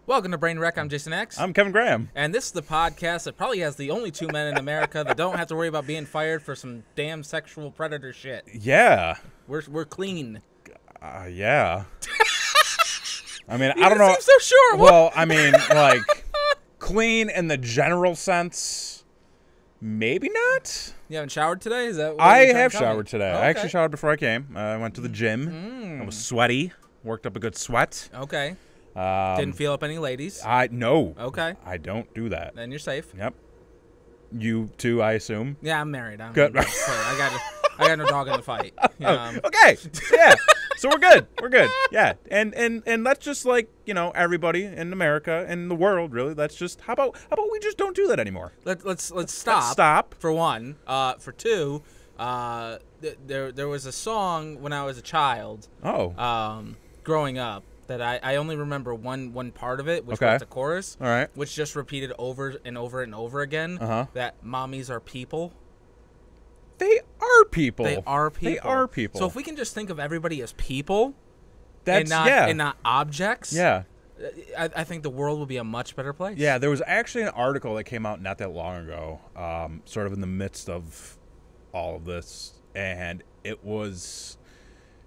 Welcome to Brain Wreck. I'm Jason X. I'm Kevin Graham. And this is the podcast that probably has the only two men in America that don't have to worry about being fired for some damn sexual predator shit. Yeah. We're clean. Yeah. I mean, You I don't know. seem so sure. Well, I mean, like, clean in the general sense, maybe not. You haven't showered today? Is that what I you're trying have to tell me? showered today. Oh, I actually okay. showered before I came. I went to the gym. I was sweaty. Worked up a good sweat. Okay. Didn't feel up any ladies? No. Okay. I don't do that. Then you're safe. Yep. You too, I assume. Yeah, I'm married. Good. I got no dog in the fight. Okay. Yeah. So we're good. We're good. Yeah. And let's just, like, you know, everybody in America and the world, really, let's just how about we just don't do that anymore? Let's stop. Let's stop. For one. For two, there was a song when I was a child. Growing up. That I only remember one part of it, which was the chorus. All right. Which just repeated over and over and over again. That mommies are people. They are people. They are people. They are people. So if we can just think of everybody as people, that's and not objects. Yeah. I think the world will be a much better place. Yeah. There was actually an article that came out not that long ago, sort of in the midst of all of this, and it was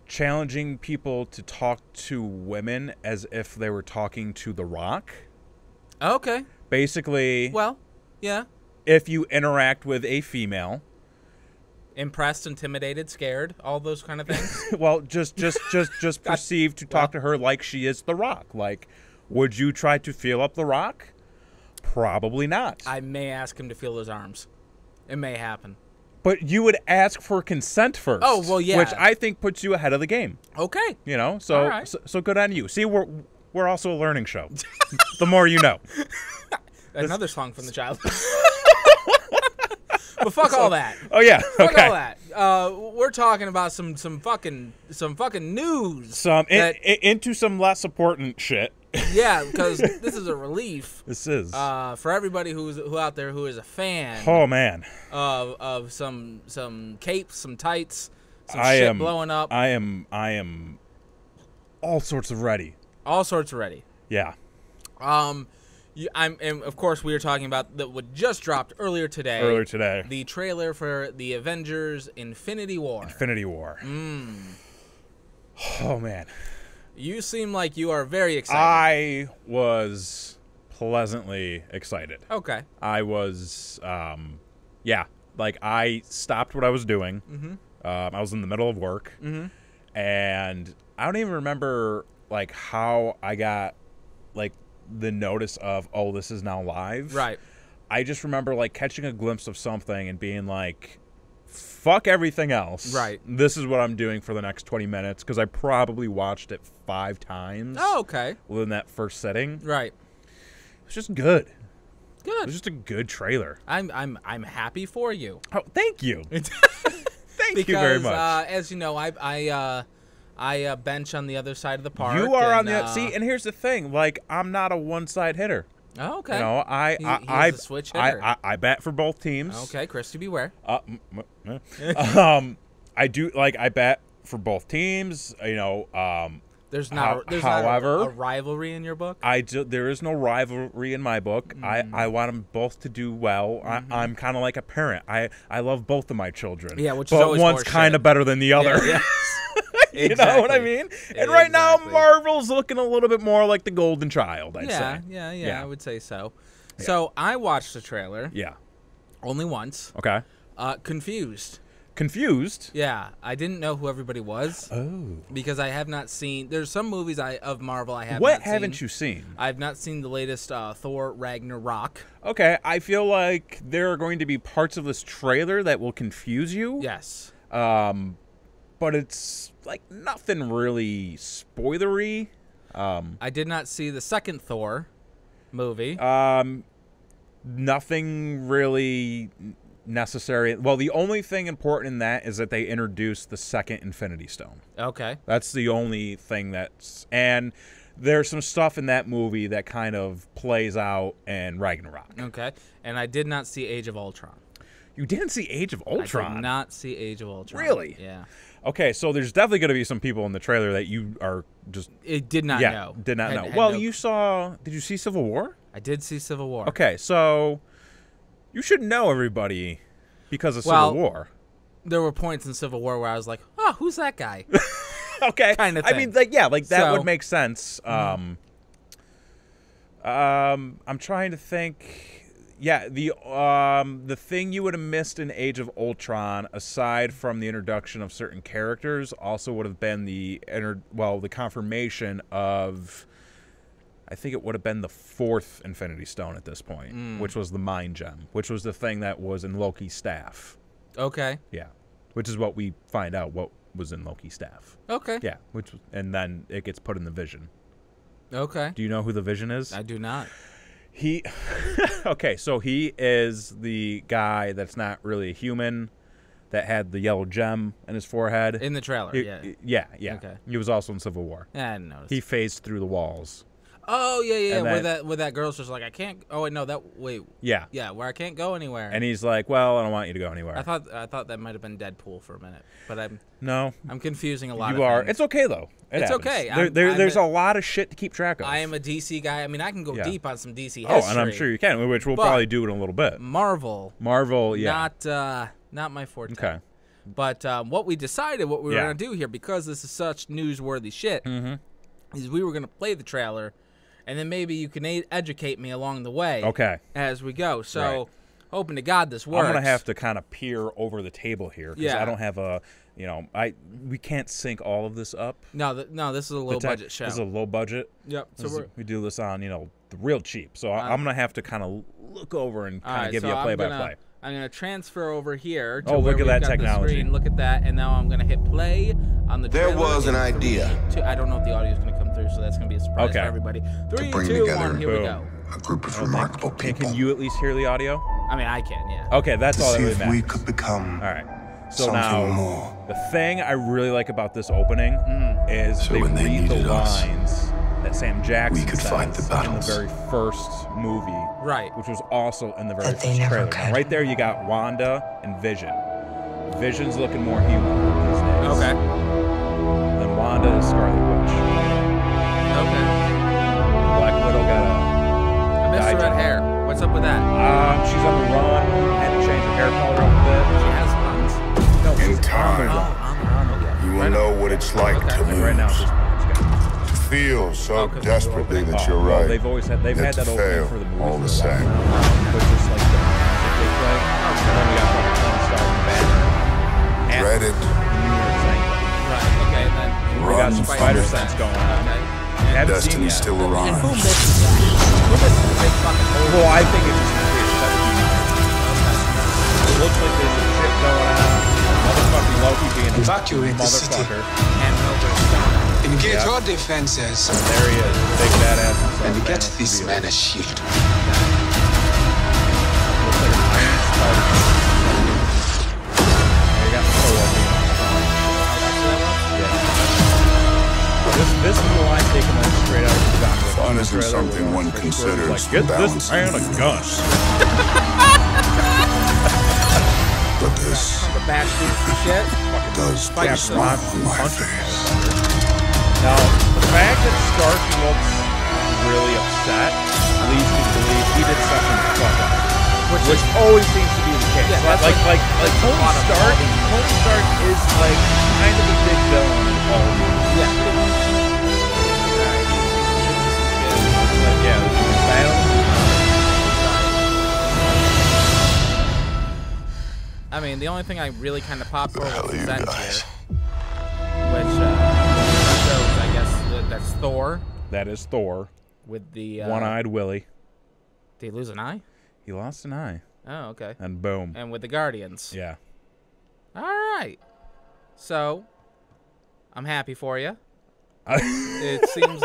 challenging people to talk to women as if they were talking to The Rock. Okay. Basically, well, yeah. If you interact with a female, impressed, intimidated, scared, all those kind of things. well, just perceive to talk to her like she is The Rock. Like, would you try to feel up The Rock? Probably not. I may ask him to feel his arms. It may happen. But you would ask for consent first. Oh, well, yeah. Which I think puts you ahead of the game. Okay. You know, so all right. so good on you. See, we're also a learning show. The more you know. Another song from the child. But fuck all that. Oh yeah. Fuck Okay. all that. We're talking about some fucking news. Into some less important shit. Yeah, because this is a relief. This is for everybody who out there who is a fan. Oh man. Of some capes, some tights, some shit blowing up. I am all sorts of ready. All sorts of ready. Yeah. And of course we were talking about that what just dropped earlier today. The trailer for the Avengers Infinity War. Oh man. You seem like you are very excited. I was pleasantly excited. Okay. I was yeah, like I stopped what I was doing. I was in the middle of work. And I don't even remember like how I got like the notice of, oh, this is now live. Right. I just remember like catching a glimpse of something and being like, fuck everything else. Right. This is what I'm doing for the next 20 minutes because I probably watched it 5 times. Oh, okay. Within that first sitting. Right. It was just good. Good. It was just a good trailer. I'm happy for you. Oh, thank you. Thank you very much. As you know, I bench on the other side of the park. You are on the see, and here's the thing: like, I'm not a one-side hitter. Oh, okay. You know, he's a switch hitter. I bat for both teams. Okay, Christy, beware. I do like I bat for both teams. You know, there's not a rivalry in your book. There is no rivalry in my book. I want them both to do well. I'm kind of like a parent. I love both of my children. Yeah, which but is always one's kind of better than the other. Yeah. You know what I mean? And right now, Marvel's looking a little bit more like the golden child, I'd say. Yeah, I would say so. Yeah. So I watched the trailer. Yeah. Only once. Okay. Confused. Confused? Yeah. I didn't know who everybody was. Oh. Because I have not seen... There's some movies of Marvel I have not seen. What haven't you seen? I've not seen the latest Thor Ragnarok. Okay. I feel like there are going to be parts of this trailer that will confuse you. Yes. But it's like nothing really spoilery. I did not see the second Thor movie. Nothing really necessary. Well, the only thing important in that is that they introduced the second Infinity Stone. Okay. That's the only thing that's... And there's some stuff in that movie that kind of plays out in Ragnarok. Okay. And I did not see Age of Ultron. You didn't see Age of Ultron? I did not see Age of Ultron. Really? Yeah. Okay, so there's definitely going to be some people in the trailer that you are just... It did not know. Did not know. Well, you saw... Did you see Civil War? I did see Civil War. Okay, so you should know everybody because of Civil War. There were points in Civil War where I was like, oh, who's that guy? Okay. Kind of thing. I mean, that would make sense. I'm trying to think... Yeah, the thing you would have missed in Age of Ultron, aside from the introduction of certain characters, also would have been the confirmation of, I think it would have been the 4th Infinity Stone at this point, which was the Mind Gem, which was the thing that was in Loki's staff. Okay. Yeah, which is what we find out what was in Loki's staff. Okay. Yeah, and then it gets put in the Vision. Okay. Do you know who the Vision is? I do not. Okay, so he is the guy that's not really a human that had the yellow gem in his forehead. In the trailer, Yeah. Okay. He was also in Civil War. Yeah, I didn't notice. He phased through the walls. Oh, yeah. Where that girl's just like, I can't... Oh, wait, no, Yeah. Yeah, where I can't go anywhere. And he's like, well, I don't want you to go anywhere. I thought that might have been Deadpool for a minute, but I'm confusing a lot You of are. things. It's okay, though. It's okay. There's a lot of shit to keep track of. I am a DC guy. I mean, I can go deep on some DC history. Oh, and I'm sure you can, which we'll probably do in a little bit. Marvel, yeah. Not my forte. Okay. But what we decided what we were going to do here, because this is such newsworthy shit, is we were going to play the trailer, and then maybe you can educate me along the way as we go. So, hoping to God this works. I'm going to have to kind of peer over the table here because I don't have a, we can't sync all of this up. No, this is a low-budget show. This is a low budget. Yep. So we do this on, the real cheap. So I'm going to have to kind of look over and kind of give you a play-by-play. I'm going to transfer over here to look at that technology. Screen. Look at that, and now I'm going to hit play on the trailer. There was an idea. I don't know if the audio is going to come through, so that's going to be a surprise for everybody. 3, 2, 1, here we go. A group of remarkable people. Can you at least hear the audio? I mean, I can, yeah. Okay, that's all that really matters. We could become all right. So now, the thing I really like about this opening is they read the lines that Sam Jackson says in the very first movie, which was also in the very first trailer. Now, right there, you got Wanda and Vision. Vision's looking more human these days. Okay. Then Wanda is Scarlet Witch. Okay. Black Widow got I missed the red hair. What's up with that? She's on the run. Had to change her hair color up a bit. She has runs. No, in time, you will know what it's like to lose. Right now, to feel so desperately that you're right. They've had that opening for the movies all the same. Which is like the music they play. And then we got fucking Tony Stark and Banner. Dreaded. Right. Okay. And then we got some spider sense going on. Okay. Destiny's still around. And who misses that? Who misses the big fucking hole? Well, I think it's just that would be nice. It looks like there's some shit going on. Motherfucking Loki being a evacuate the city and engage our defenses. There he is, big badass. And get this man a shield. Looks like an iron spider. You got the Thor being This is the line taken straight out of the John Wick. Fun isn't something one considers like, get this man a gun. But this the bash shit does put a smile on my face. Now, the fact that Stark looks really upset leads me to believe he did something fucked up. Which always seems to be the case. Yeah, like Tony Stark is like kind of a big villain in all of these. Yeah. I mean, the only thing I really kind of popped for was the Zen's here. Which shows, I guess, that's Thor. That is Thor. With the... One-eyed Willy. Did he lose an eye? He lost an eye. Oh, okay. And boom. And with the Guardians. Yeah. All right. So, I'm happy for you. It seems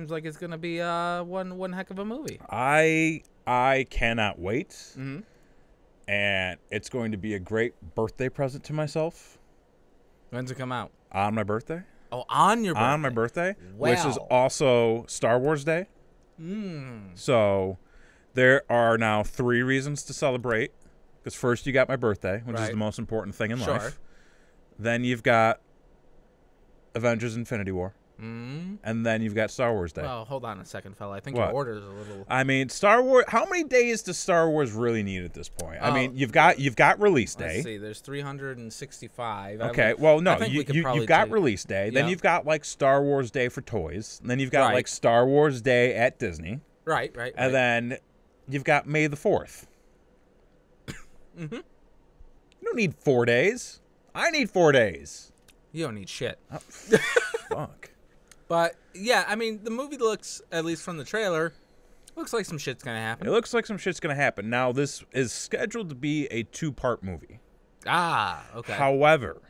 like it's gonna be one heck of a movie. I cannot wait. Mm-hmm. And it's going to be a great birthday present to myself. When's it come out? On my birthday. Oh, on your birthday. On my birthday, well. which is also Star Wars Day. So There are now 3 reasons to celebrate. Because first you got my birthday, which is the most important thing in life. Then you've got Avengers Infinity War. And then you've got Star Wars Day. Well, hold on a second, fella. I think your order is a little... I mean, Star Wars... How many days does Star Wars really need at this point? I mean, you've got release day. Let's see. There's 365. Okay, well, no. You've got release day. Then you've got, like, Star Wars Day for toys. And then you've got, like, Star Wars Day at Disney. Right. And then you've got May the 4th. You don't need 4 days. I need 4 days. You don't need shit. Oh, fuck. But, yeah, I mean, the movie looks, at least from the trailer, looks like some shit's going to happen. It looks like some shit's going to happen. Now, this is scheduled to be a 2-part movie. Ah, okay. However,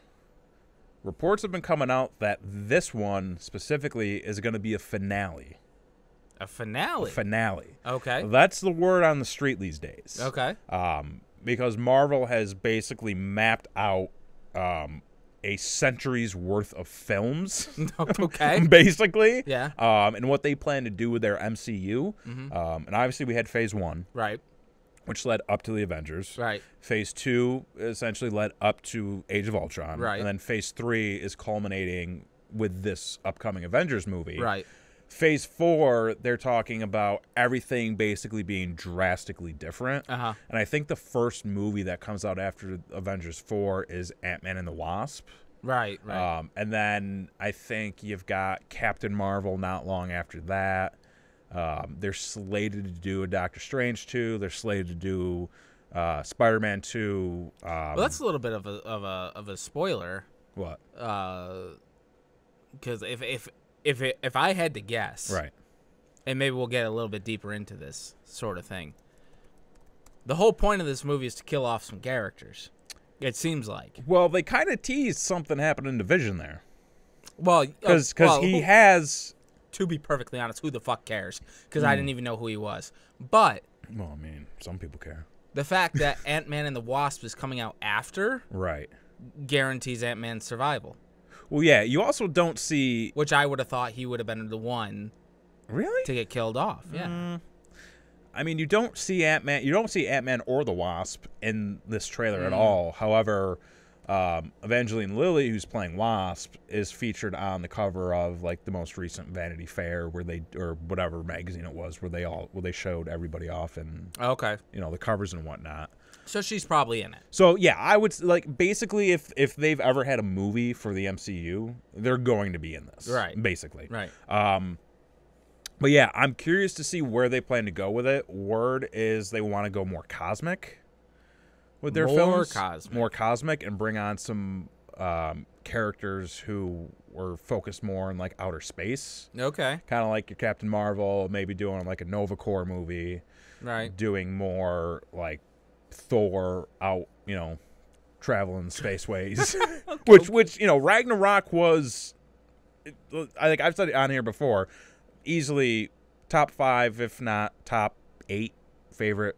reports have been coming out that this one specifically is going to be a finale. A finale? A finale. Okay. That's the word on the street these days. Okay. Because Marvel has basically mapped out a century's worth of films. Okay. Basically. Yeah. And what they plan to do with their MCU. And obviously we had Phase 1. Right. Which led up to the Avengers. Right. Phase 2 essentially led up to Age of Ultron. Right. And then Phase 3 is culminating with this upcoming Avengers movie. Right. Phase 4, they're talking about everything basically being drastically different. And I think the first movie that comes out after Avengers 4 is Ant-Man and the Wasp. Right. And then I think you've got Captain Marvel not long after that. They're slated to do a Doctor Strange 2. They're slated to do Spider-Man 2. Well, that's a little bit of a spoiler. What? Because if I had to guess, right, and maybe we'll get a little bit deeper into this sort of thing, the whole point of this movie is to kill off some characters. It seems like. Well, they kind of teased something happening to Vision there. Well, because he has. To be perfectly honest, who the fuck cares? Because I didn't even know who he was. But. Well, I mean, some people care. The fact that Ant-Man and the Wasp is coming out after. Right. Guarantees Ant-Man's survival. Well, yeah, you also don't see... Which I would have thought he would have been the one... Really? To get killed off, yeah. I mean, you don't see Ant-Man or the Wasp in this trailer at all. However, Evangeline Lilly, who's playing Wasp, is featured on the cover of, like, the most recent Vanity Fair, or whatever magazine it was, where they showed everybody off and... Okay. You know, the covers and whatnot. So she's probably in it. So, yeah, I would, like, basically, if they've ever had a movie for the MCU, they're going to be in this. Right. Basically. Right. But, yeah, I'm curious to see where they plan to go with it. Word is they want to go more cosmic with their films. More cosmic, and bring on some characters who were focused more on, like, outer space. Okay. Kind of like your Captain Marvel, maybe doing, like, a Nova Corps movie. Right. Doing more, like, Thor out, you know, traveling spaceways, which you know, Ragnarok was, I think I've said it on here before, easily top 5, if not top 8 favorite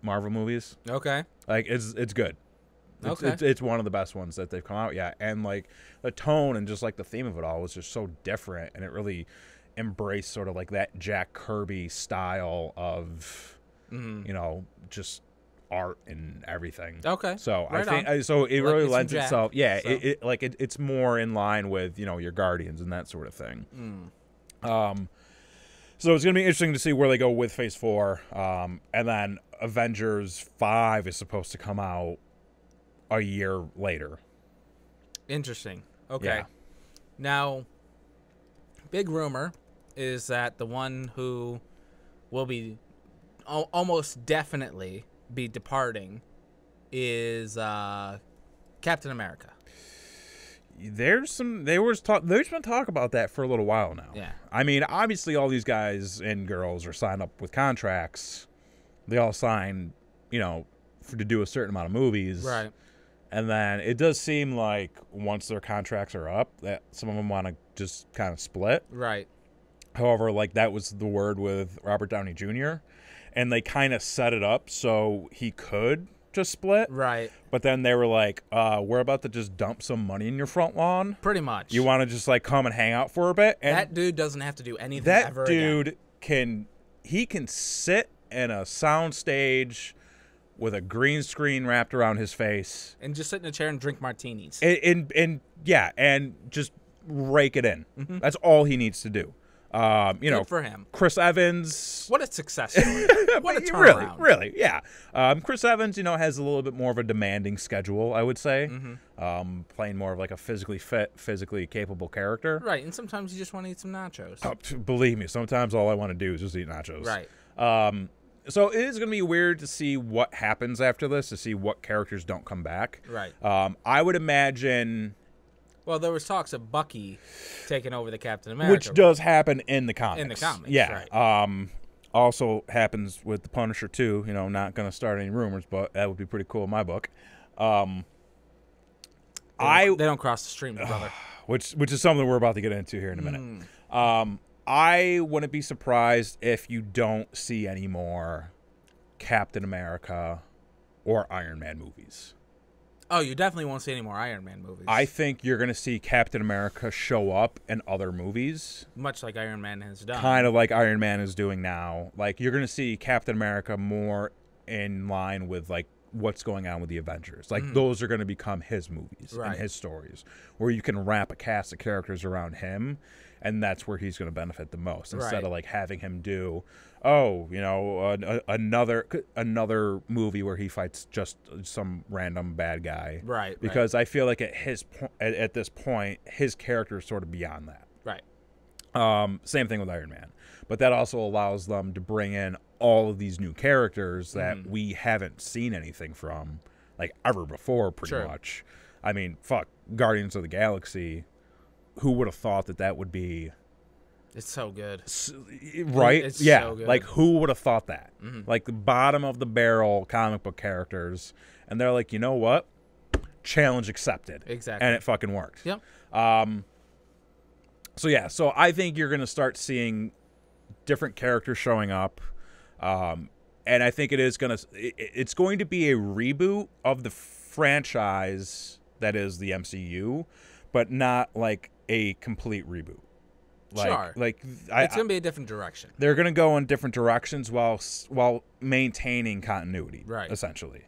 Marvel movies. Okay, like it's good. It's one of the best ones that they've come out yet, and like the tone and just like the theme of it all was just so different, and it really embraced sort of like that Jack Kirby style of, you know, just art and everything. Okay. So right I think so it really lends itself. Yeah, so. It's more in line with, you know, your Guardians and that sort of thing. So it's gonna be interesting to see where they go with Phase 4. And then Avengers 5 is supposed to come out a year later. Interesting. Okay. Yeah. Now, big rumor is that the one who will be almost definitely be departing is Captain America. There's been talk about that for a little while now. Yeah. I mean, obviously all these guys and girls are signed up with contracts. They all sign, you know, to do a certain amount of movies. Right. And then it does seem like once their contracts are up, that some of them want to just kind of split. Right. However, like that was the word with Robert Downey Jr., and they kind of set it up so he could just split. Right. But then they were like, we're about to just dump some money in your front lawn. Pretty much. You want to just like come and hang out for a bit? And that dude doesn't have to do anything that ever dude again. He can sit in a sound stage with a green screen wrapped around his face. And just sit in a chair and drink martinis. And just rake it in. Mm-hmm. That's all he needs to do. Good for him. Chris Evans. What a success story. What a turnaround. Really, yeah. Chris Evans, has a little bit more of a demanding schedule, I would say. Mm-hmm. Playing more of like a physically fit, physically capable character. Right, and sometimes you just want to eat some nachos. Oh, believe me, sometimes all I want to do is just eat nachos. Right. So it is going to be weird to see what happens after this, to see what characters don't come back. Right. I would imagine... Well, there was talks of Bucky taking over the Captain America. Which does happen in the comics. In the comics, yeah. Right. Also happens with the Punisher, too. Not going to start any rumors, but that would be pretty cool in my book. They don't cross the streams, brother. Which is something we're about to get into here in a minute. I wouldn't be surprised if you don't see any more Captain America or Iron Man movies. Oh, you definitely won't see any more Iron Man movies. I think you're going to see Captain America show up in other movies. Much like Iron Man has done. Kind of like Iron Man is doing now. Like, you're going to see Captain America more in line with, like, what's going on with the Avengers. Like, those are going to become his movies and his stories, where you can wrap a cast of characters around him, and that's where he's going to benefit the most, instead of, like, having him do... another movie where he fights just some random bad guy. Right. Because I feel like at this point, his character is sort of beyond that. Right. Same thing with Iron Man. But that also allows them to bring in all of these new characters that we haven't seen anything from, like, ever before, pretty much. I mean, fuck, Guardians of the Galaxy. Who would have thought that would be... It's so good. Right? It's yeah. so good. Like, who would have thought that? Like, the bottom of the barrel comic book characters. And they're like, you know what? Challenge accepted. Exactly. And it fucking worked. Yep. So I think you're going to start seeing different characters showing up. And I think it's going to be a reboot of the franchise that is the MCU, but not like a complete reboot. It's going to be a different direction. They're going to go in different directions while maintaining continuity, essentially,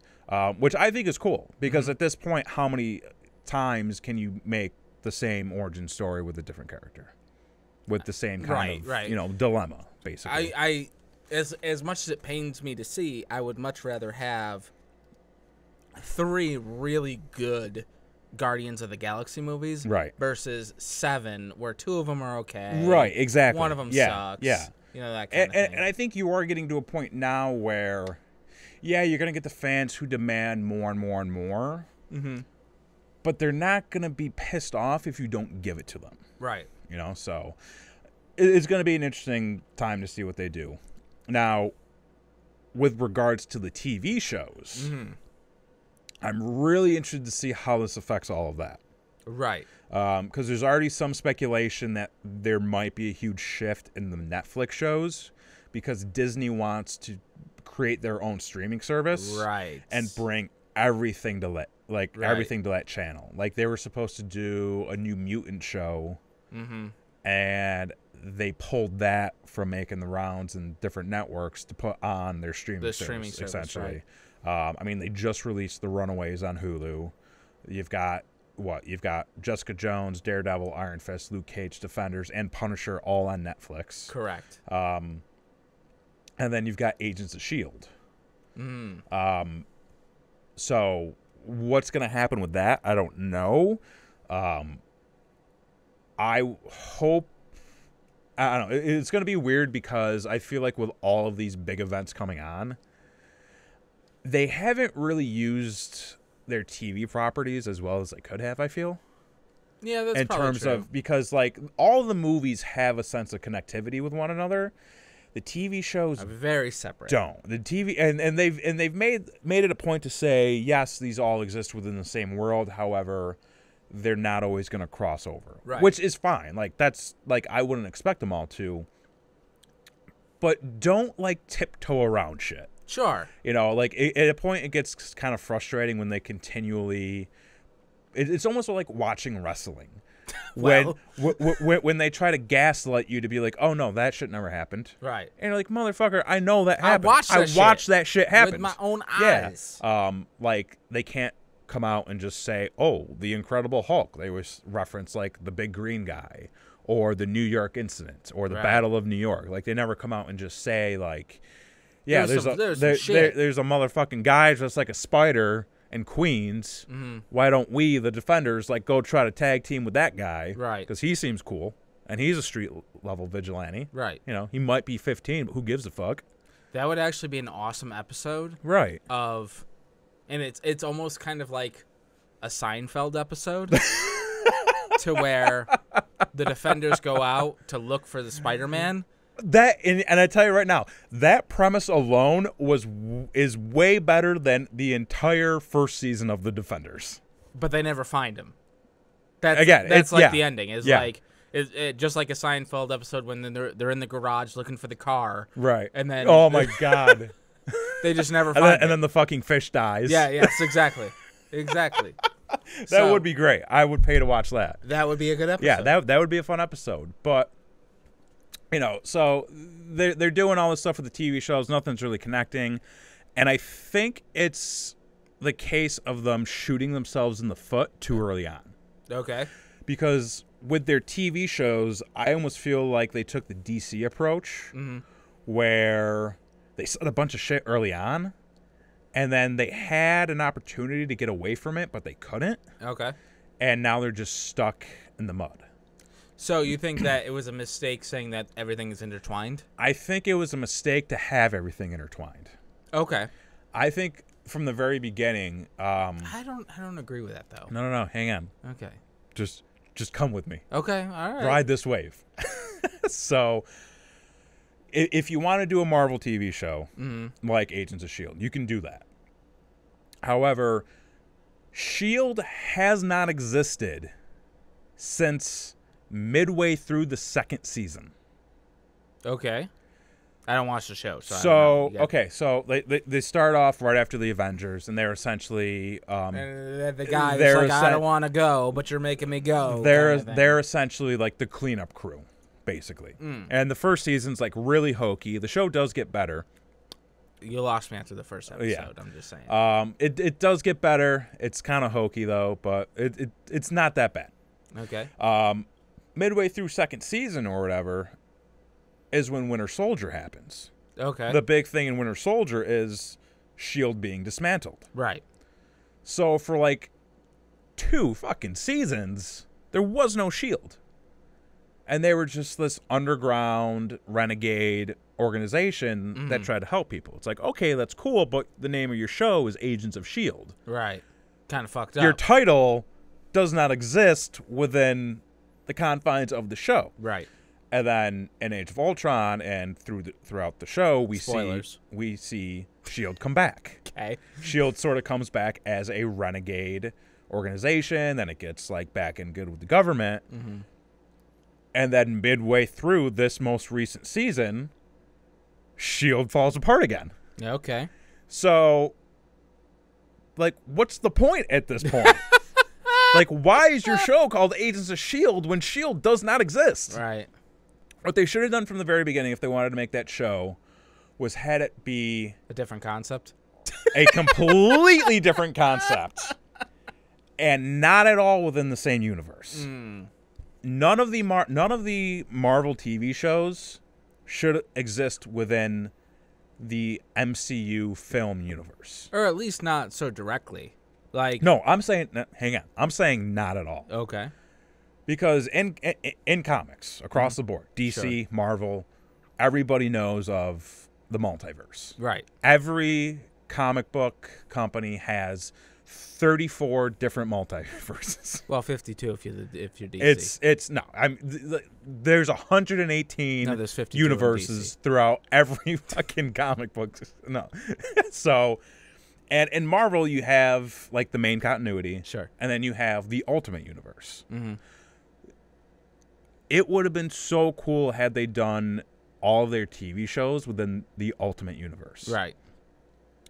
which I think is cool, because at this point, how many times can you make the same origin story with a different character, with the same kind of dilemma, basically? As much as it pains me to see, I would much rather have 3 really good Guardians of the Galaxy movies, versus 7 where 2 of them are okay, exactly, one of them sucks, that kind of thing. And I think you are getting to a point now where you're gonna get the fans who demand more and more and more, but they're not gonna be pissed off if you don't give it to them, so it's gonna be an interesting time to see what they do. Now, with regards to the TV shows, I'm really interested to see how this affects all of that. Right. Because there's already some speculation that there might be a huge shift in the Netflix shows, because Disney wants to create their own streaming service, and bring everything to everything to that channel. Like, they were supposed to do a New Mutant show, and they pulled that from making the rounds in different networks to put on their streaming service, essentially. I mean, they just released The Runaways on Hulu. You've got Jessica Jones, Daredevil, Iron Fist, Luke Cage, Defenders, and Punisher all on Netflix. Correct. And then you've got Agents of S.H.I.E.L.D. So what's going to happen with that? I don't know. I hope... I don't know. It's going to be weird, because I feel like with all of these big events coming on, they haven't really used their TV properties as well as they could have, I feel. Yeah, that's probably in terms of, because, like, all the movies have a sense of connectivity with one another. The TV shows are very separate. Don't. The TV and they've made it a point to say, yes, these all exist within the same world. However, they're not always going to cross over, which is fine. Like, that's, like, I wouldn't expect them all to. But don't, like, tiptoe around shit. Sure. Like, at a point, it gets kind of frustrating when they continually... It's almost like watching wrestling, when they try to gaslight you to be like, oh no, that shit never happened. Right. And you're like, motherfucker, I know that happened. I watched that shit happen with my own eyes. Yeah. Like they can't come out and just say, oh, the Incredible Hulk. They was reference like the big green guy or the New York incident or the Battle of New York. Like they never come out and just say like, yeah, there's a motherfucking guy just like a spider in Queens. Mm-hmm. Why don't we, the Defenders, like go try to tag team with that guy? Right. Because he seems cool and he's a street level vigilante. Right. You know, he might be 15, but who gives a fuck? That would actually be an awesome episode. Right. And it's almost kind of like a Seinfeld episode to where the Defenders go out to look for the Spider-Man. And I tell you right now, that premise alone is way better than the entire first season of the Defenders. But they never find him. That's the ending. It's just like a Seinfeld episode when they're in the garage looking for the car. Right. And then oh my god. They just never find it. And then the fucking fish dies. Yeah, yes, exactly. Exactly. That would be great. I would pay to watch that. That would be a good episode. Yeah, that would be a fun episode. But, you know, so they're doing all this stuff with the TV shows. Nothing's really connecting. And I think it's the case of them shooting themselves in the foot too early on. Okay. Because with their TV shows, I almost feel like they took the DC approach where they said a bunch of shit early on, and then they had an opportunity to get away from it, but they couldn't. Okay. And now they're just stuck in the mud. So you think that it was a mistake saying that everything is intertwined? I think it was a mistake to have everything intertwined. Okay. I think from the very beginning. I don't agree with that though. No. Hang on. Okay. Just come with me. Okay. All right. Ride this wave. So, if you want to do a Marvel TV show like Agents of S.H.I.E.L.D., you can do that. However, S.H.I.E.L.D. has not existed since midway through the second season. Okay. I don't watch the show. So they start off right after the Avengers, and they're essentially the guy is like, I don't want to go, but you're making me go. They're essentially like the cleanup crew. Basically. And the first season's like really hokey. The show does get better. You lost me after the first episode. Yeah. I'm just saying. It does get better. It's kind of hokey though, but it's not that bad. Okay. Midway through second season or whatever is when Winter Soldier happens. Okay. The big thing in Winter Soldier is S.H.I.E.L.D. being dismantled. Right. So for like 2 fucking seasons, there was no S.H.I.E.L.D. And they were just this underground renegade organization that tried to help people. It's like, okay, that's cool, but the name of your show is Agents of S.H.I.E.L.D. Right. Kind of fucked up. Your title does not exist within the confines of the show. Right. And then in Age of Ultron and throughout the show, we see S.H.I.E.L.D. come back. Okay. S.H.I.E.L.D. sort of comes back as a renegade organization, then it gets like back in good with the government. And then midway through this most recent season, S.H.I.E.L.D. falls apart again. Okay. So, like, what's the point at this point? Like, why is your show called Agents of S.H.I.E.L.D. when S.H.I.E.L.D. does not exist? Right. What they should have done from the very beginning if they wanted to make that show was had it be... a different concept? A completely different concept. And not at all within the same universe. None of the Marvel TV shows should exist within the MCU film universe, or at least not so directly. Like, no, I'm saying, hang on, I'm saying not at all. Okay, because in comics across the board, DC, Marvel, everybody knows of the multiverse. Right. Every comic book company has 34 different multiverses. Well, 52 if you're DC. It's no. There's 118 there's 52 universes throughout every fucking comic book. No. So, and in Marvel you have like the main continuity. Sure. And then you have the Ultimate Universe. It would have been so cool had they done all of their TV shows within the Ultimate Universe. Right.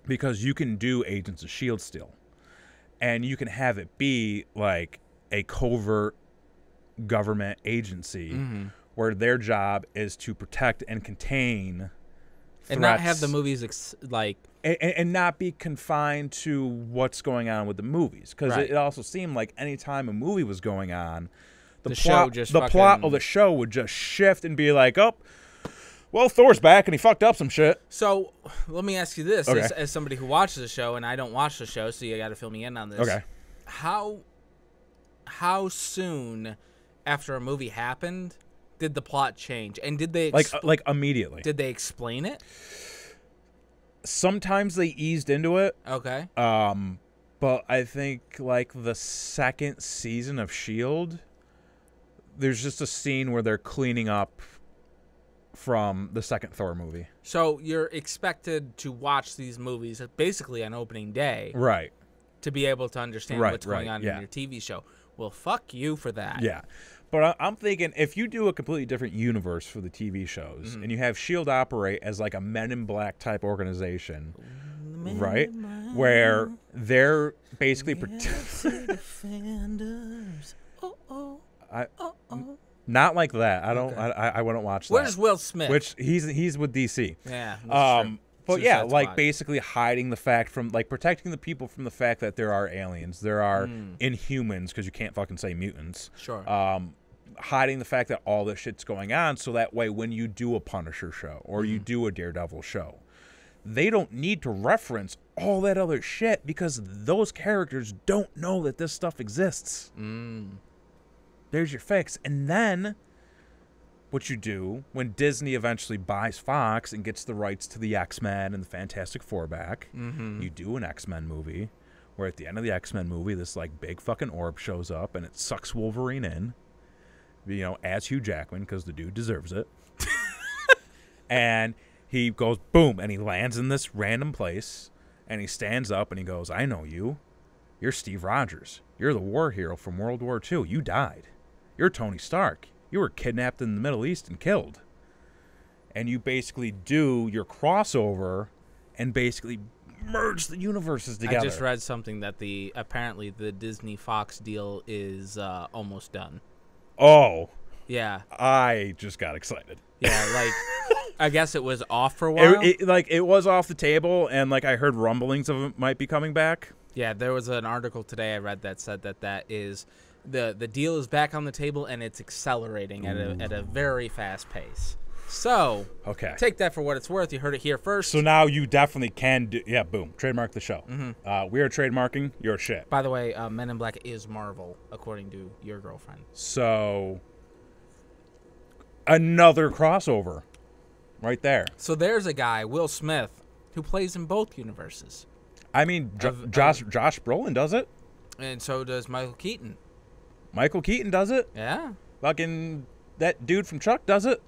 Because you can do Agents of S.H.I.E.L.D. still. And you can have it be like a covert government agency where their job is to protect and contain threats. And not have the movies and not be confined to what's going on with the movies, because it also seemed like any time a movie was going on, the plot of the show would just shift and be like, oh, well, Thor's back and he fucked up some shit. So let me ask you this, as somebody who watches the show, and I don't watch the show, so you got to fill me in on this. Okay. How soon after a movie happened did the plot change, and did they like immediately? Did they explain it? Sometimes they eased into it. Okay. But I think like the second season of S.H.I.E.L.D., there's just a scene where they're cleaning up from the second Thor movie. So you're expected to watch these movies basically on opening day. Right. To be able to understand what's going on in your TV show. Well, fuck you for that. Yeah. But I'm thinking if you do a completely different universe for the TV shows and you have S.H.I.E.L.D. operate as like a Men in Black type organization, right? Where they're basically not like that. I don't. I wouldn't watch that. Where's Will Smith? Which he's with DC. Yeah. That's true. But yeah, like basically hiding the fact from like protecting the people from the fact that there are aliens, there are Inhumans, because you can't fucking say mutants. Sure. Hiding the fact that all this shit's going on, so that way when you do a Punisher show or you do a Daredevil show, they don't need to reference all that other shit because those characters don't know that this stuff exists. There's your fix. And then what you do when Disney eventually buys Fox and gets the rights to the X-Men and the Fantastic Four back, you do an X-Men movie where at the end of the X-Men movie, this like big fucking orb shows up and it sucks Wolverine in, as Hugh Jackman, because the dude deserves it. And he goes, boom, and he lands in this random place, and he stands up and he goes, I know you. You're Steve Rogers. You're the war hero from World War II. You died. You're Tony Stark. You were kidnapped in the Middle East and killed. And you basically do your crossover and basically merge the universes together. I just read something that apparently the Disney Fox deal is almost done. Oh. Yeah. I just got excited. Yeah, like I guess it was off for a while. It was off the table, and like I heard rumblings of it might be coming back. Yeah, there was an article today I read that said that is the deal is back on the table and it's accelerating at a very fast pace. So, take that for what it's worth. You heard it here first. So now you definitely can do, boom, trademark the show. We are trademarking your shit. By the way, Men in Black is Marvel, according to your girlfriend. So, another crossover right there. So there's a guy, Will Smith, who plays in both universes. I mean, Josh Brolin does it. And so does Michael Keaton. Michael Keaton does it. Yeah. Fucking that dude from Chuck does it.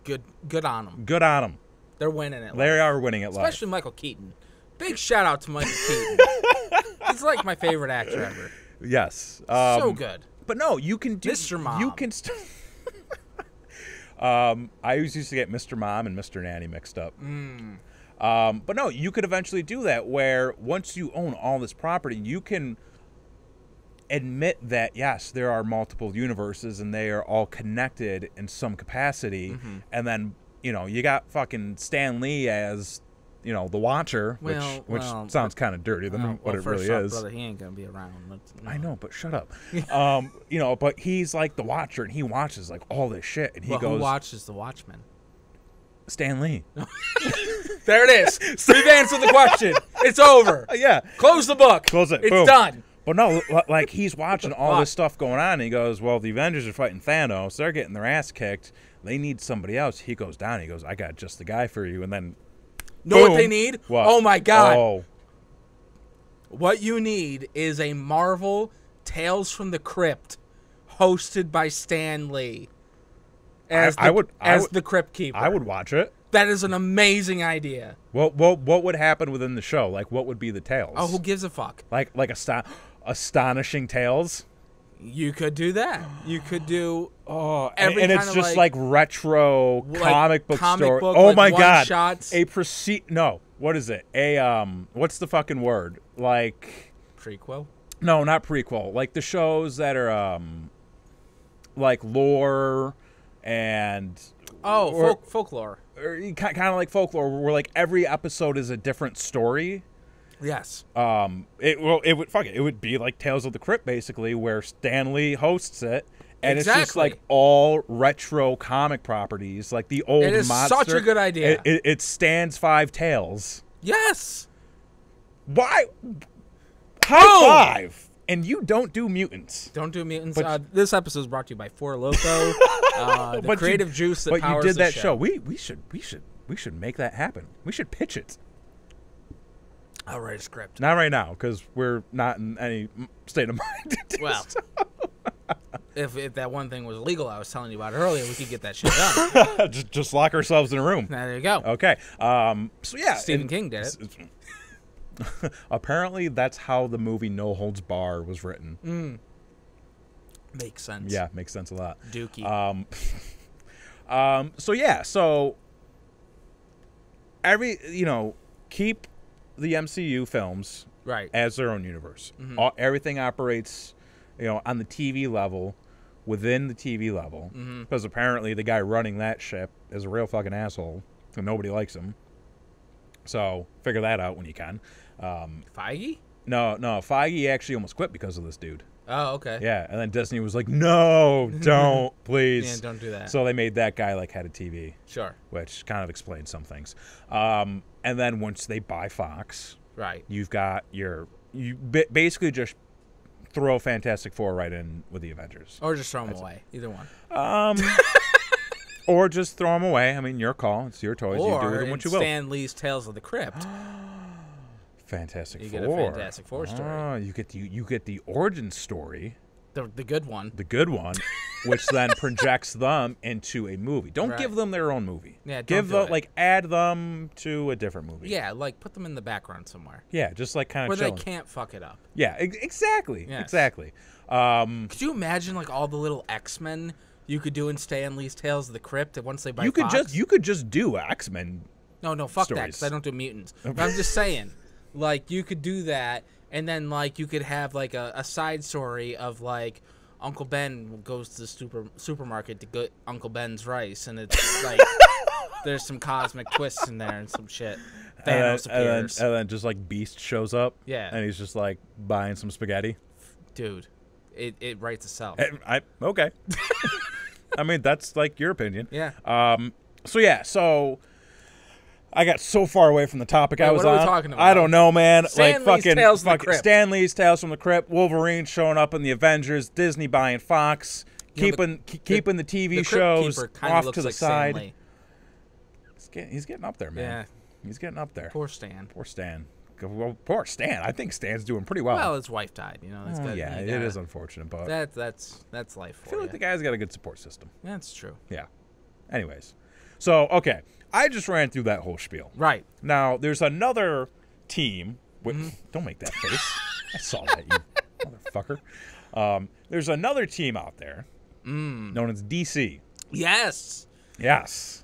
Good on them. Good on them. They're winning it. They are winning it live. Especially Michael Keaton. Big shout out to Michael Keaton. He's like my favorite actor ever. Yes. So good. But no, you can do Mr. Mom. You can I always used to get Mr. Mom and Mr. Nanny mixed up. But no, you could eventually do that where once you own all this property, you can admit that, yes, there are multiple universes and they are all connected in some capacity. And then, you got fucking Stan Lee as, the Watcher, which sounds kind of dirty than what it really is. Brother, he ain't going to be around. I know, but shut up. But he's like the Watcher and he watches like all this shit. And he goes, who watches the Watchmen? Stan Lee. There it is. We've answered the question. It's over. Yeah. Close the book. Close it. It's Boom. done. But no, like he's watching all this stuff going on, and he goes, well, the Avengers are fighting Thanos. They're getting their ass kicked. They need somebody else. He goes down. He goes, I got just the guy for you. And then, know what they need? What? Oh, my God. Oh. What you need is a Marvel Tales from the Crypt hosted by Stan Lee as the Crypt Keeper. I would watch it. That is an amazing idea. What would happen within the show? Like, what would be the tales? Oh, who gives a fuck? Like astonishing tales? You could do that. You could do every and it's just like retro comic book story. Book, oh my God. Shots. What is it? What's the fucking word? Like prequel? No, not prequel. Like the shows that are like lore and folklore, or kind of like folklore, where like every episode is a different story. Yes. It would be like Tales of the Crypt, basically, where Stan Lee hosts it. And exactly. It's just like all retro comic properties, like the old monster. It is such a good idea. It Stan's Five Tales. Yes. Why? High five. And you don't do mutants. Don't do mutants. This episode is brought to you by Four Loko, the creative juice that powers the show. But you did that show. We should make that happen. We should pitch it. I'll write a script. Not right now, because we're not in any state of mind to do so. If that one thing was illegal I was telling you about earlier, we could get that shit done. just lock ourselves in a room. There you go. Okay. So yeah, Stephen King did it. Apparently, that's how the movie No Holds Barred was written. Makes sense. Yeah, makes sense a lot. Dookie. So keep the MCU films as their own universe. Everything operates, on the TV level, within the TV level, because apparently the guy running that ship is a real fucking asshole, and nobody likes him. So figure that out when you can. Feige? No, Feige actually almost quit because of this dude. Oh, okay. Yeah, and then Disney was like, no, don't, please. Yeah, don't do that. So they made that guy like head of TV. Sure. Which kind of explains some things. And then once they buy Fox, you've got you basically just throw Fantastic Four right in with the Avengers. Or just throw them away. Either one. Or just throw them away. I mean, your call. It's your toys. You do with them what you will. Stan Lee's Tales of the Crypt. Fantastic Four. You get a Fantastic Four story. Oh, you get the origin story. The good one. The good one, which then projects them into a movie. Don't give them their own movie. Yeah, add them to a different movie. Yeah, put them in the background somewhere. Yeah, just kind of where chilling. They can't fuck it up. Yeah, exactly. Yes. Exactly. Could you imagine all the little X-Men you could do in Stan Lee's Tales of the Crypt once they buy Fox? You could just do X-Men. No, fuck stories. That, because I don't do mutants. But I'm just saying, you could do that, and then you could have a side story of Uncle Ben goes to the supermarket to get Uncle Ben's rice, and it's there's some cosmic twists in there and some shit. Thanos appears. And then just Beast shows up. Yeah. And he's just buying some spaghetti. Dude, it writes itself. Okay. I mean, that's your opinion. Yeah. So I got so far away from the topic I was on. What are we talking about? I don't know, man. Stan Lee's Tales from the Crypt. Stan Lee's Tales from the Crypt. Wolverine showing up in the Avengers. Disney buying Fox. Keeping the TV shows off to the side. He's getting up there, man. Yeah. He's getting up there. Poor Stan. Well, poor Stan. I think Stan's doing pretty well. Well, his wife died. That's good. Yeah, it is unfortunate, but that's life for I feel like the guy's got a good support system. That's true. Yeah. Anyways, so okay, I just ran through that whole spiel. Right. Now there's another team. Don't make that face. I saw that, you motherfucker. There's another team out there known as DC. Yes.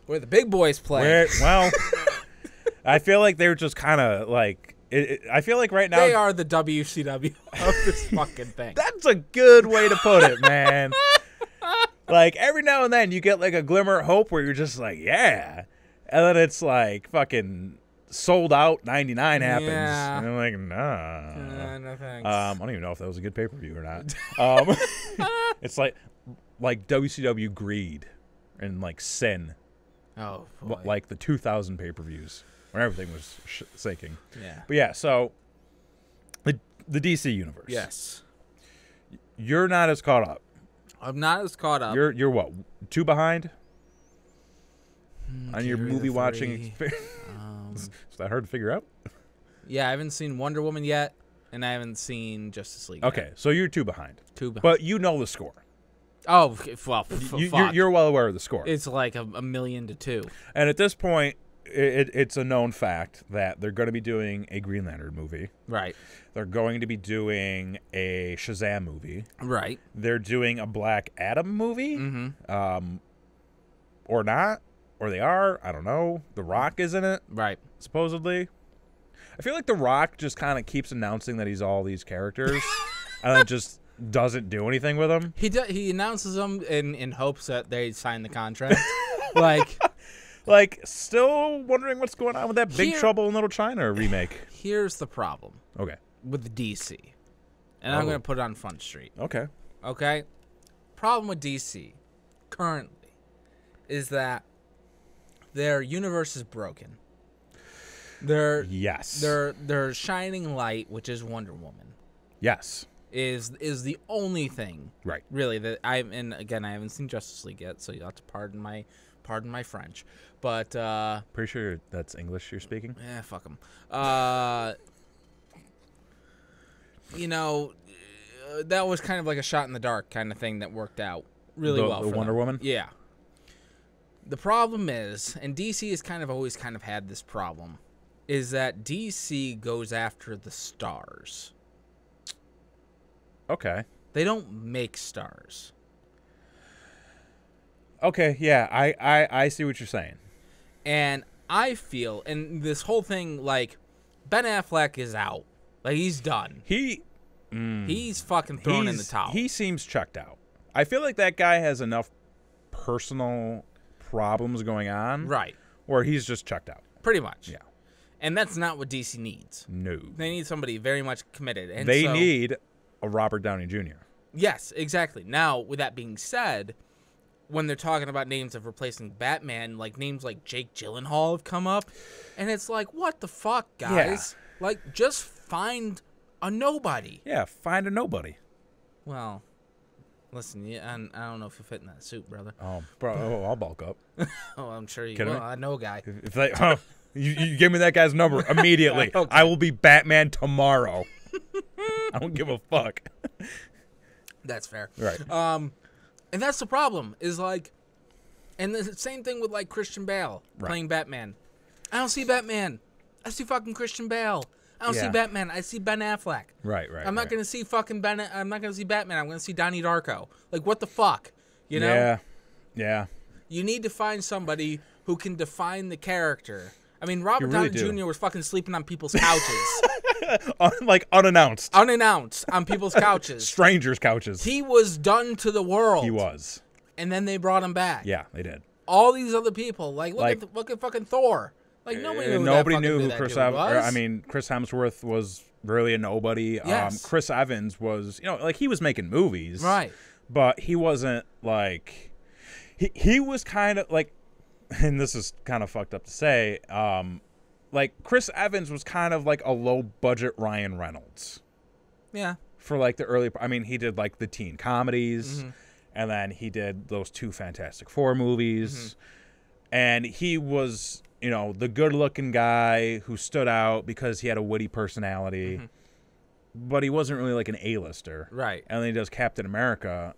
Where the big boys play. I feel like they're just kind of I feel like right now they are the WCW of this fucking thing. That's a good way to put it, man. Every now and then you get a glimmer of hope where you're just yeah, and then it's fucking sold out 99 happens, and I'm nah. No thanks. I don't even know if that was a good pay-per-view or not. It's like WCW Greed and Sin. Oh boy. The 2000 pay-per-views. When everything was sinking. Yeah. But yeah, so the DC universe. Yes. You're not as caught up. I'm not as caught up. You're what? 2 behind? On your movie watching experience? Is that hard to figure out? Yeah, I haven't seen Wonder Woman yet, and I haven't seen Justice League Okay, yet. So you're 2 behind. 2 behind. But you know the score. Oh, well, fuck. You're well aware of the score. It's a million to 2. And at this point, it's a known fact that they're going to be doing a Green Lantern movie. Right. They're going to be doing a Shazam movie. Right. They're doing a Black Adam movie. Mm-hmm. Or not. Or they are. I don't know. The Rock is in it. Right. Supposedly. I feel like The Rock just kind of keeps announcing that he's all these characters. And then just doesn't do anything with them. He announces them in hopes that they sign the contract. like still wondering what's going on with that Big Trouble in Little China remake. Here's the problem. Okay. With DC. And I'm going to put it on Front Street. Okay. Okay? Problem with DC currently is that their universe is broken. Their shining light, which is Wonder Woman. Yes. Is the only thing, right? Really, that and again, I haven't seen Justice League yet, so you'll have to pardon my French. But pretty sure that's English you're speaking. Yeah, fuck them. That was kind of like a shot in the dark kind of thing that worked out really well. The Wonder Woman. Yeah. The problem is, and DC has always had this problem, is that DC goes after the stars. Okay. They don't make stars. Okay, yeah, I see what you're saying. And I feel, and this whole thing, like, Ben Affleck is out. Like, he's done. He's fucking thrown in the towel. He seems checked out. I feel like that guy has enough personal problems going on. Right. Where he's just checked out. Pretty much. Yeah. And that's not what DC needs. No. They need somebody very much committed. And they need a Robert Downey Jr. Yes, exactly. Now, with that being said, when they're talking about names of replacing Batman, like names like Jake Gyllenhaal have come up, and it's like, what the fuck, guys? Yeah. Like, just find a nobody. Yeah, find a nobody. Well, listen, I don't know if you fit in that suit, brother. Oh, bro, I'll bulk up. Oh, I'm sure you will. I know a guy. If they, you give me that guy's number immediately. Okay. I will be Batman tomorrow. I don't give a fuck. That's fair. Right. And that's the problem, is like, and the same thing with like Christian Bale playing Batman. I don't see Batman. I see fucking Christian Bale. I don't see Batman. I see Ben Affleck. Right. I'm not gonna see fucking Ben. I'm not gonna see Batman. I'm gonna see Donnie Darko. Like, what the fuck? You know? Yeah. You need to find somebody who can define the character. I mean, Robert Downey Jr. was fucking sleeping on people's couches. Like, unannounced. Unannounced on people's couches. Strangers' couches. He was done to the world. He was. And then they brought him back. Yeah, they did. All these other people, like, look at fucking Thor. Like, nobody knew who Chris Evans. I mean, Chris Hemsworth was really a nobody. Yes. Chris Evans was, like, he was making movies. Right. But he wasn't, like, he was kind of, like, and this is kind of fucked up to say, like, Chris Evans was kind of like a low-budget Ryan Reynolds. Yeah. For, like, the early, I mean, he did, like, the teen comedies, and then he did those 2 Fantastic Four movies, and he was, the good-looking guy who stood out because he had a witty personality, but he wasn't really, like, an A-lister. Right. And then he does Captain America,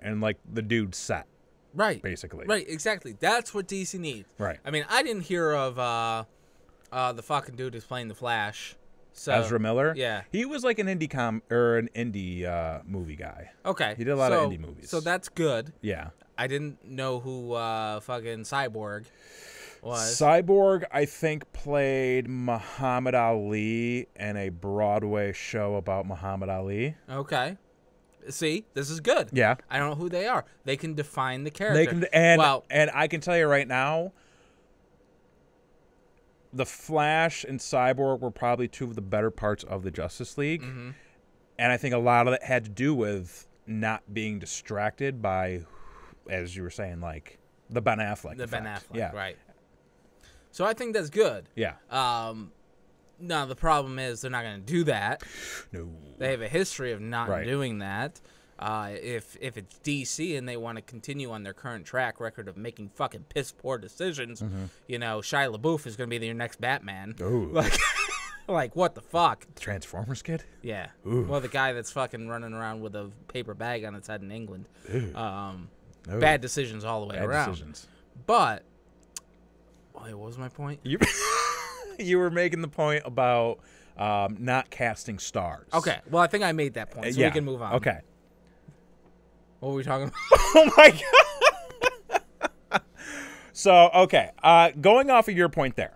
and, like, the dude's set. Right. Basically. Right, exactly. That's what DC needs. Right. I mean, I didn't hear of the fucking dude who's playing the Flash. So, Ezra Miller? Yeah. He was like an indie movie guy. Okay. He did a lot of indie movies. So that's good. Yeah. I didn't know who fucking Cyborg was. Cyborg, I think, played Muhammad Ali in a Broadway show about Muhammad Ali. Okay. See, this is good. Yeah. I don't know who they are. They can define the character. And I can tell you right now, the Flash and Cyborg were probably 2 of the better parts of the Justice League. And I think a lot of it had to do with not being distracted by, as you were saying, like, the Ben Affleck effect. Ben Affleck, right. So I think that's good. Yeah. Now, the problem is they're not going to do that. No. They have a history of not doing that. If it's DC and they want to continue on their current track record of making fucking piss-poor decisions, Shia LaBeouf is going to be their next Batman. Oh. Like, what the fuck? The Transformers kid? Yeah. Ooh. Well, the guy that's fucking running around with a paper bag on its head in England. Oh. Bad decisions all the way around. Bad decisions. But, wait, what was my point? You were making the point about not casting stars. Okay. Well, I think I made that point, so we can move on. Okay. What were we talking about? Oh, my God. So, okay. Going off of your point there.